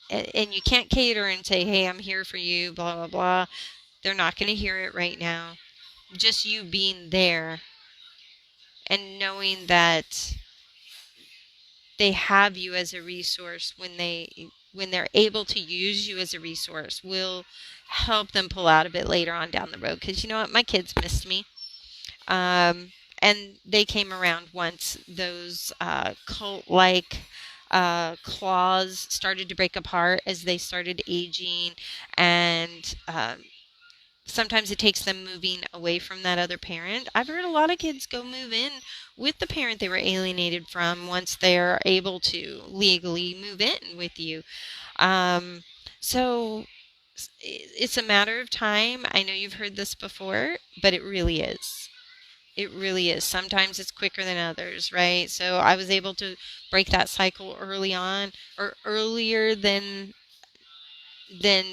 S1: and you can't cater and say, hey, I'm here for you, blah, blah, blah. They're not going to hear it right now. Just you being there and knowing that they have you as a resource when they're able to use you as a resource will help them pull out of it later on down the road. Because you know what? My kids missed me. And they came around once those cult-like claws started to break apart as they started aging, and sometimes it takes them moving away from that other parent. I've heard a lot of kids go move in with the parent they were alienated from once they're able to legally move in with you. So it's a matter of time. I know you've heard this before, but it really is. It really is. Sometimes it's quicker than others, right? So I was able to break that cycle early on, or earlier than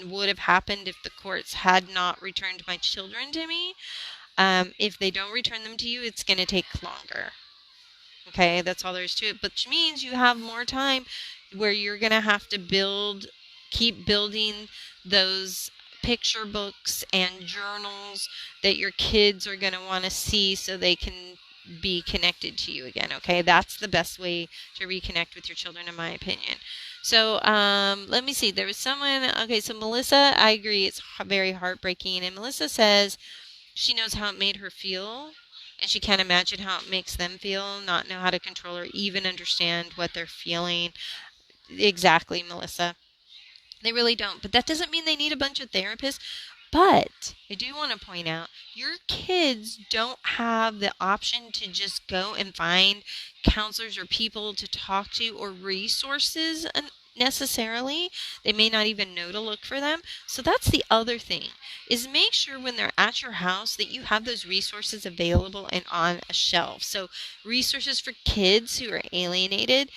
S1: would have happened if the courts had not returned my children to me. If they don't return them to you, it's going to take longer. Okay, that's all there is to it. Which means you have more time where you're going to have to keep building those picture books and journals that your kids are going to want to see so they can be connected to you again. Okay, that's the best way to reconnect with your children, in my opinion. So let me see. There was someone. Okay, so Melissa, I agree. It's very heartbreaking. And Melissa says she knows how it made her feel, and she can't imagine how it makes them feel, not know how to control or even understand what they're feeling. Exactly, Melissa. They really don't. But that doesn't mean they need a bunch of therapists. But I do want to point out, your kids don't have the option to just go and find counselors or people to talk to or resources necessarily. They may not even know to look for them. So that's the other thing, is make sure when they're at your house that you have those resources available and on a shelf. So resources for kids who are alienated,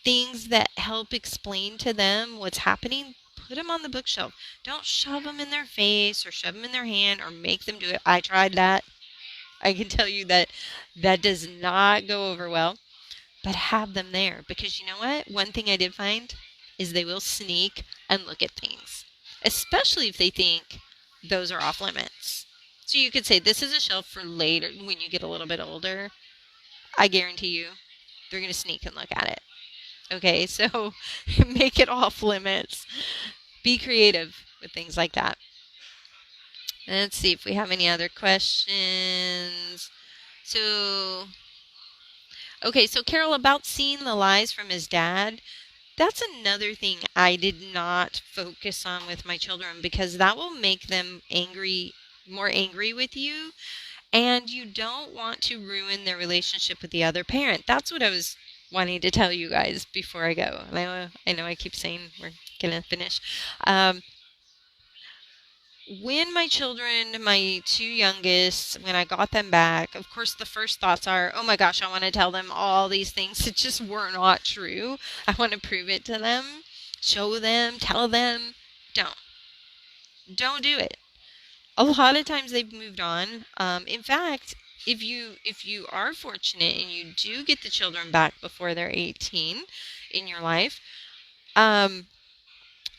S1: things that help explain to them what's happening. Put them on the bookshelf. Don't shove them in their face or shove them in their hand or make them do it. I tried that. I can tell you that that does not go over well. But have them there, because you know what? One thing I did find is they will sneak and look at things, especially if they think those are off limits. So you could say this is a shelf for later when you get a little bit older. I guarantee you they're going to sneak and look at it. Okay, so make it off limits. Be creative with things like that. Let's see if we have any other questions. Okay, so Carol, about seeing the lies from his dad, that's another thing I did not focus on with my children, because that will make them more angry with you, and you don't want to ruin their relationship with the other parent. That's what I was wanting to tell you guys before I go. And I know I keep saying we're going to finish. When my children, my two youngest, when I got them back, of course, the first thoughts are, oh my gosh, I want to tell them all these things that just were not true. I want to prove it to them, show them, tell them. Don't do it. A lot of times they've moved on. In fact, if you are fortunate and you do get the children back before they're 18 in your life,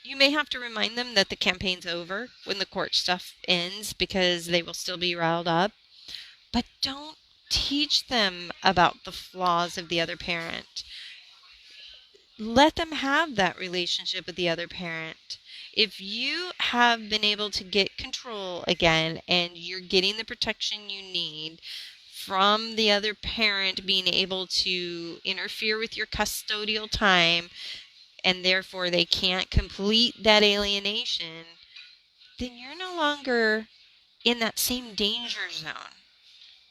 S1: you may have to remind them that the campaign's over when the court stuff ends, because they will still be riled up. But don't teach them about the flaws of the other parent. Let them have that relationship with the other parent. If you have been able to get control again and you're getting the protection you need from the other parent being able to interfere with your custodial time, and therefore they can't complete that alienation, then you're no longer in that same danger zone.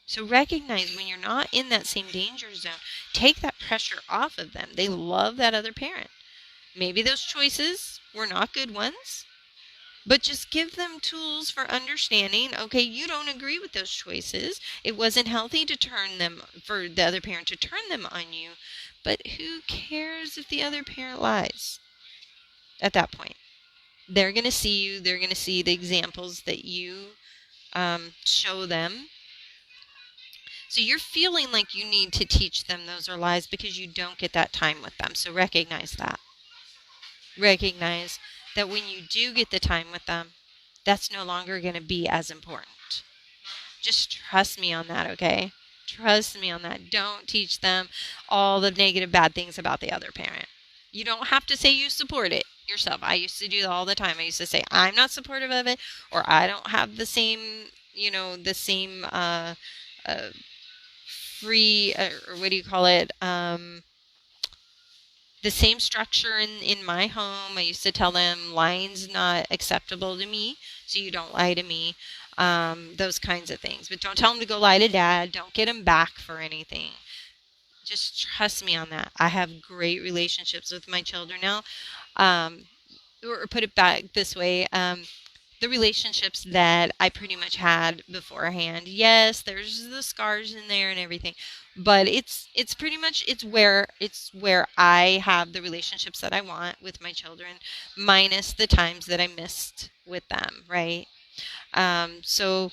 S1: So recognize when you're not in that same danger zone, take that pressure off of them. They love that other parent. Maybe those choices were not good ones, but just give them tools for understanding, okay, you don't agree with those choices. It wasn't healthy to turn them, for the other parent to turn them on you. But who cares if the other parent lies at that point? They're going to see you. They're going to see the examples that you show them. So you're feeling like you need to teach them those are lies because you don't get that time with them. So recognize that. Recognize that when you do get the time with them, that's no longer going to be as important. Just trust me on that, okay? Trust me on that. Don't teach them all the negative, bad things about the other parent. You don't have to say you support it yourself. I used to do that all the time. I used to say, I'm not supportive of it, or I don't have the same, the same free, or what do you call it? The same structure in my home. I used to tell them lying's not acceptable to me, so you don't lie to me. Those kinds of things. But don't tell them to go lie to dad. Don't get him back for anything. Just trust me on that. I have great relationships with my children now. Or put it back this way. The relationships that I pretty much had beforehand. Yes, there's the scars in there and everything, but it's pretty much it's where I have the relationships that I want with my children, minus the times that I missed with them, right? So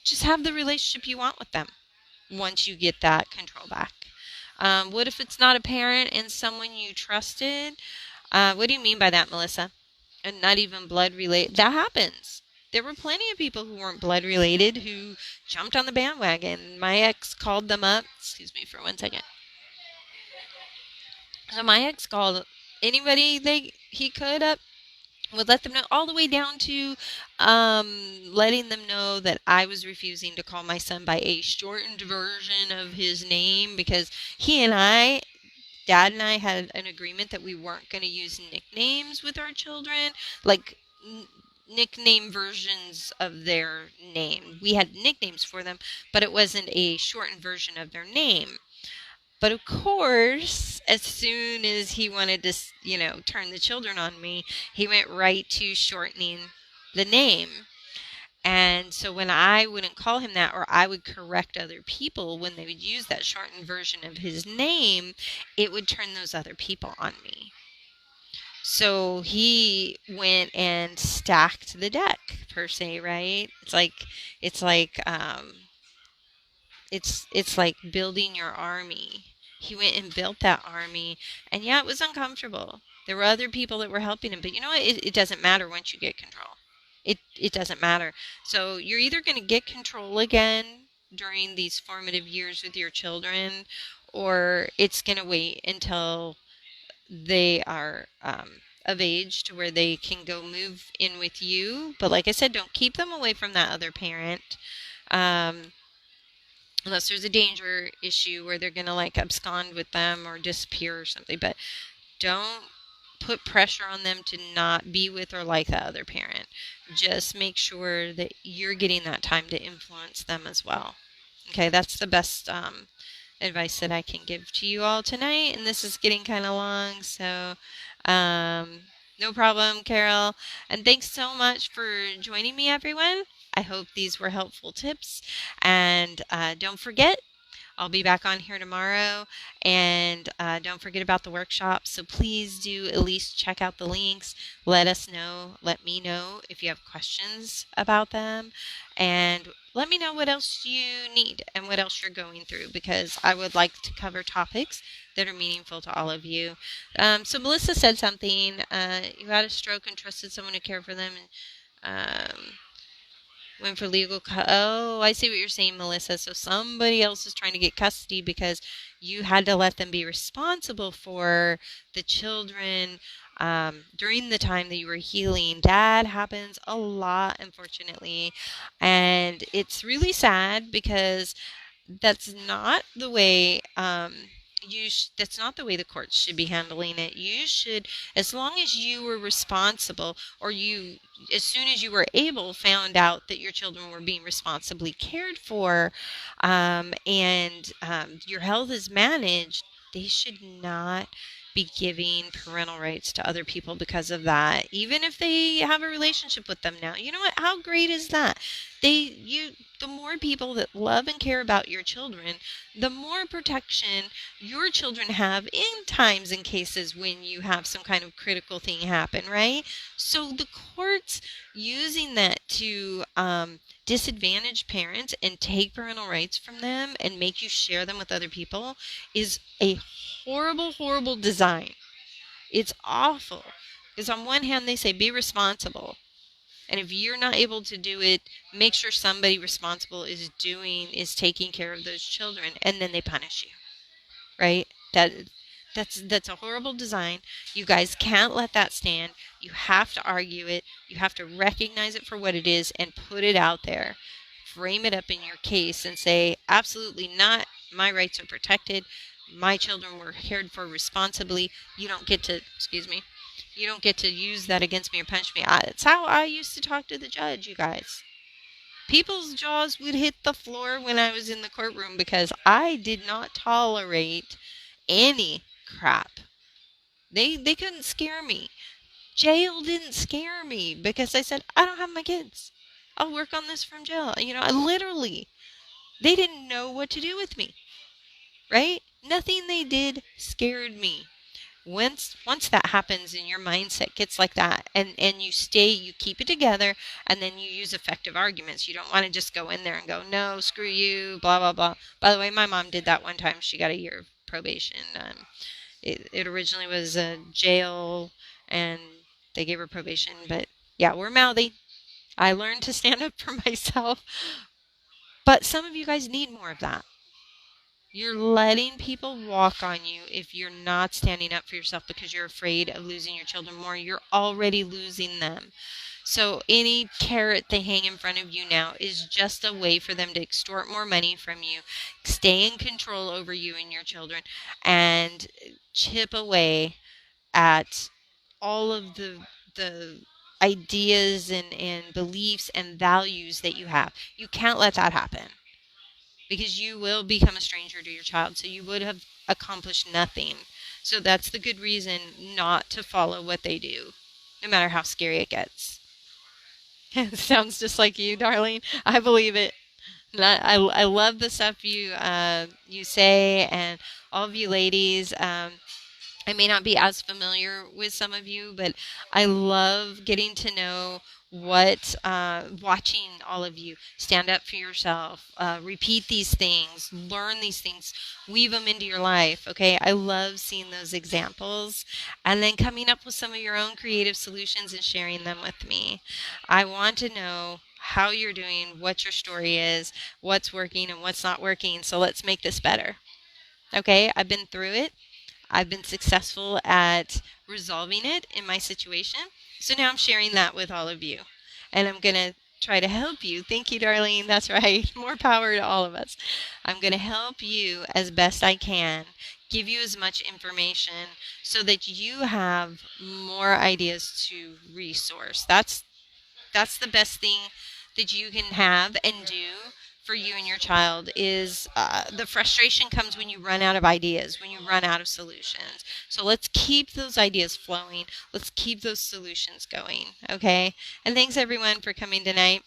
S1: just have the relationship you want with them once you get that control back. What if it's not a parent and someone you trusted? What do you mean by that, Melissa? And not even blood related. That happens. There were plenty of people who weren't blood related who jumped on the bandwagon. My ex called them up. Excuse me for 1 second. So my ex called anybody he could up, would let them know, all the way down to letting them know that I was refusing to call my son by a shortened version of his name because Dad and I had an agreement that we weren't going to use nicknames with our children, like nickname versions of their name. We had nicknames for them, but it wasn't a shortened version of their name. But of course, as soon as he wanted to, turn the children on me, he went right to shortening the name. And so when I wouldn't call him that, or I would correct other people when they would use that shortened version of his name, it would turn those other people on me. So he went and stacked the deck, per se, right? It's like building your army. He went and built that army, and yeah, it was uncomfortable. There were other people that were helping him, but you know what? It doesn't matter once you get control. It doesn't matter. So you're either going to get control again during these formative years with your children, or it's going to wait until they are of age to where they can go move in with you. But like I said, don't keep them away from that other parent. Unless there's a danger issue where they're going to like abscond with them or disappear or something. But don't put pressure on them to not be with or like the other parent. Just make sure that you're getting that time to influence them as well. Okay, that's the best advice that I can give to you all tonight. And this is getting kind of long, so no problem, Carol. And thanks so much for joining me, everyone. I hope these were helpful tips. And don't forget, I'll be back on here tomorrow, and don't forget about the workshop. So please do at least check out the links. Let me know if you have questions about them, and let me know what else you need and what else you're going through, because I would like to cover topics that are meaningful to all of you. So Melissa said something. You had a stroke and trusted someone to care for them, and went for legal. Oh, I see what you're saying, Melissa. So somebody else is trying to get custody because you had to let them be responsible for the children during the time that you were healing. That happens a lot, unfortunately. And it's really sad because that's not the way that's not the way the courts should be handling it. You should, as long as you were responsible, or you, as soon as you were able, found out that your children were being responsibly cared for, and your health is managed, they should not be giving parental rights to other people because of that, even if they have a relationship with them now. You know what? How great is that? The more people that love and care about your children, the more protection your children have in times and cases when you have some kind of critical thing happen, right? So the courts using that to disadvantage parents and take parental rights from them and make you share them with other people is a horrible, horrible design. It's awful. Because on one hand, they say be responsible. And if you're not able to do it, make sure somebody responsible is taking care of those children, and then they punish you. Right? That's a horrible design. You guys can't let that stand. You have to argue it. You have to recognize it for what it is and put it out there. Frame it up in your case and say, absolutely not. My rights are protected. My children were cared for responsibly. You don't get to, you don't get to use that against me or punish me. That's how I used to talk to the judge, you guys. People's jaws would hit the floor when I was in the courtroom because I did not tolerate any crap. They couldn't scare me. Jail didn't scare me because I said, I don't have my kids. I'll work on this from jail. I literally, they didn't know what to do with me, right? Nothing they did scared me. Once that happens and your mindset gets like that, and you keep it together, and then you use effective arguments. You don't want to just go in there and go, no, screw you, blah, blah, blah. By the way, my mom did that one time. She got a year of probation. It originally was a jail, and they gave her probation. But yeah, we're mouthy. I learned to stand up for myself. But some of you guys need more of that. You're letting people walk on you if you're not standing up for yourself because you're afraid of losing your children more. You're already losing them. So any carrot they hang in front of you now is just a way for them to extort more money from you, stay in control over you and your children, and chip away at all of the ideas and beliefs and values that you have. You can't let that happen, because you will become a stranger to your child, so you would have accomplished nothing. So that's the good reason not to follow what they do, no matter how scary it gets. It sounds just like you, Darlene. I believe it. I love the stuff you say, and all of you ladies. I may not be as familiar with some of you, but I love getting to know watching all of you stand up for yourself, repeat these things, learn these things, weave them into your life. Okay, I love seeing those examples, and then coming up with some of your own creative solutions and sharing them with me. I want to know how you're doing, what your story is, what's working and what's not working. So let's make this better. Okay, I've been through it. I've been successful at resolving it in my situation. So now I'm sharing that with all of you. And I'm going to try to help you. Thank you, Darlene. That's right. More power to all of us. I'm going to help you as best I can, give you as much information so that you have more ideas to resource. That's the best thing that you can have and do for you and your child is the frustration comes when you run out of ideas, when you run out of solutions. So let's keep those ideas flowing. Let's keep those solutions going, okay? And thanks, everyone, for coming tonight.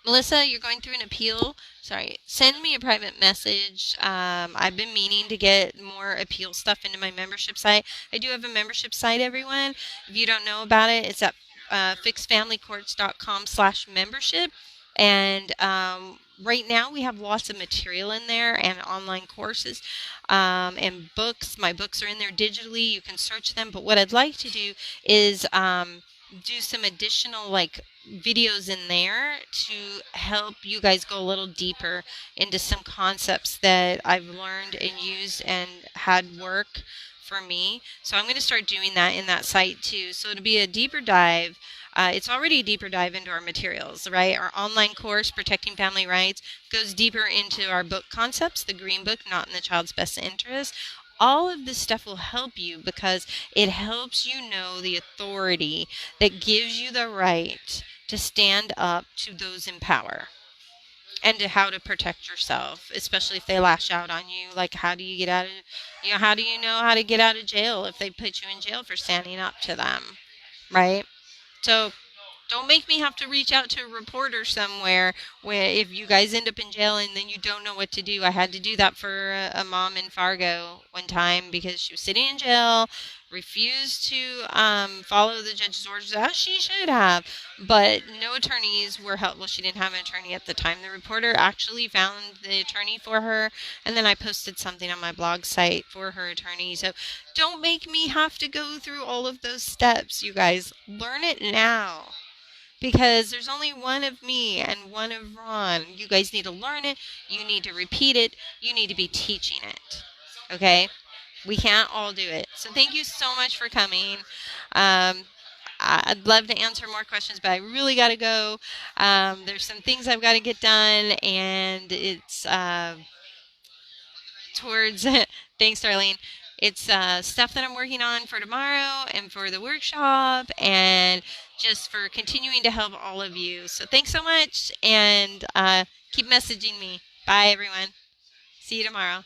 S1: Melissa, you're going through an appeal. Sorry, send me a private message. I've been meaning to get more appeal stuff into my membership site. I do have a membership site, everyone. If you don't know about it, it's at fixedfamilycourts.com/membership. And right now we have lots of material in there and online courses and books. My books are in there digitally. You can search them. But what I'd like to do is do some additional videos in there to help you guys go a little deeper into some concepts that I've learned and used and had work for me. So I'm going to start doing that in that site too. So it'll be a deeper dive It's already a deeper dive into our materials, right? Our online course, Protecting Family Rights, goes deeper into our book concepts, the Green Book, Not in the Child's Best Interest. All of this stuff will help you because it helps you know the authority that gives you the right to stand up to those in power and to how to protect yourself, especially if they lash out on you. Like, how do you get out of, how do you know how to get out of jail if they put you in jail for standing up to them, right? So don't make me have to reach out to a reporter somewhere where if you guys end up in jail and then you don't know what to do. I had to do that for a mom in Fargo one time because she was sitting in jail, refused to follow the judge's orders as she should have, but no attorneys were helpful. Well, she didn't have an attorney at the time. The reporter actually found the attorney for her, and then I posted something on my blog site for her attorney. So don't make me have to go through all of those steps, you guys. Learn it now. Because there's only one of me and one of Ron. You guys need to learn it. You need to repeat it. You need to be teaching it. Okay? We can't all do it. So thank you so much for coming. I'd love to answer more questions, but I really got to go. There's some things I've got to get done, and it's towards thanks, Darlene. It's stuff that I'm working on for tomorrow and for the workshop and just for continuing to help all of you. So thanks so much, and keep messaging me. Bye, everyone. See you tomorrow.